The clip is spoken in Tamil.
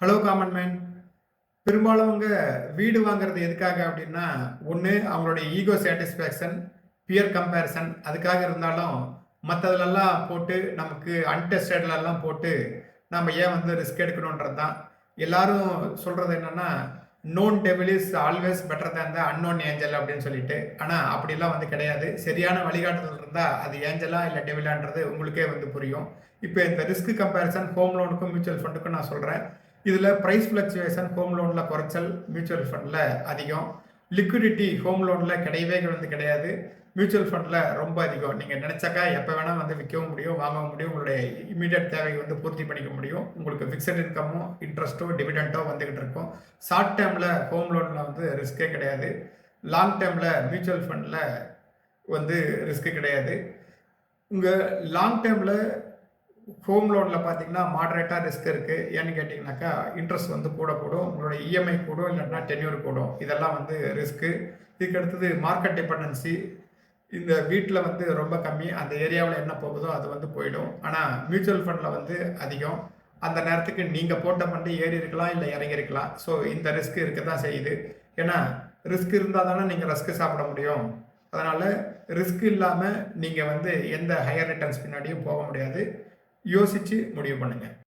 Hello common man. பெரும்பாலவங்க வீடு வாங்குறது எதுக்காக அப்படின்னா, ஒண்ணு அவங்களுடைய ஈகோ சாட்டிஸ்ஃபேக்ஷன், பியர் கம்பேரிசன் அதுக்காக இருந்தாலும், மத்ததுலலாம் போட்டு நமக்கு அன்டெஸ்டட்லலாம் போட்டு, நம்ம ஏன் வந்து ரிஸ்க் எடுக்கணுன்றது தான். எல்லாரும் சொல்றது என்னன்னா, "known devil is always better than the unknown angel" அப்படின்னு சொல்லிட்டு. ஆனா அப்படிலாம் வந்து கிடையாது. சரியான வழிகாட்டுதல் இருந்தா, அது ஏஞ்சலா இல்ல டெவிலான்றது உங்களுக்கே வந்து புரியும். இப்ப இந்த ரிஸ்க் கம்பேரிசன் ஹோம் லோனுக்கும், மியூச்சுவல் ஃபண்டுக்கும் நான் சொல்றேன். இதுல பிரைஸ் ஃப்ளக்சுவேஷன் ஹோம் லோன்ல குறைச்சல், மியூச்சுவல் ஃபண்ட்ல அதிகம். லிக்விடிட்டி ஹோம் லோன்ல கிடையவே வந்து கிடையாது. மியூச்சுவல் ஃபண்ட்ல ரொம்ப அதிகம். நீங்க நினைச்சாக்கா எப்ப வேணா வந்து விற்கவும் முடியும், வாங்கவும் முடியும். உங்களுடைய இமிடியேட் தேவையை வந்து பூர்த்தி பண்ணிக்க முடியும். உங்களுக்கு ஃபிக்ஸட் இன்கமோ, இன்ட்ரெஸ்ட்டோ, டிவிடெண்டோ வந்துகிட்டு இருக்கும். ஷார்ட் டேர்ம்ல ஹோம் லோன்ல வந்து ரிஸ்கே கிடையாது. லாங் டேர்ம்ல மியூச்சுவல் ஃபண்ட்ல வந்து ரிஸ்க் கிடையாது. உங்க லாங் டேர்ம்ல ஹோம் லோன்ல பார்த்தீங்கன்னா, மாடரேட்டா ரிஸ்க் இருக்கு. ஏன்னு கேட்டீங்கன்னாக்கா, இன்ட்ரெஸ்ட் வந்து கூட கூடும். உங்களோட இஎம்ஐ கூடும், இல்லாட்டினா டென்யூர் கூடும். இதெல்லாம் வந்து ரிஸ்க்கு. இதுக்கு அடுத்தது மார்க்கெட் டிபெண்டன்சி. இந்த வீட்ல வந்து ரொம்ப கம்மி. அந்த ஏரியாவுல என்ன போகுதோ அது வந்து போயிடும். ஆனா மியூச்சுவல் ஃபண்ட்ல வந்து அதிகம். அந்த நேரத்துக்கு நீங்க போட்ட ஃபண்ட் ஏறி இருக்கலாம், இல்ல இறங்கி இருக்கலாம். ஸோ இந்த ரிஸ்க் இருக்க தான் செய்யுது. ஏன்னா ரிஸ்க் இருந்தா தானே நீங்க ரஸ்க் சாப்பிட முடியும். அதனால ரிஸ்க் இல்லாம நீங்க வந்து எந்த ஹையர் ரிட்டர்ன்ஸ் பின்னாடியும் போக முடியாது. யோசிச்சு முடிவு பண்ணுங்க.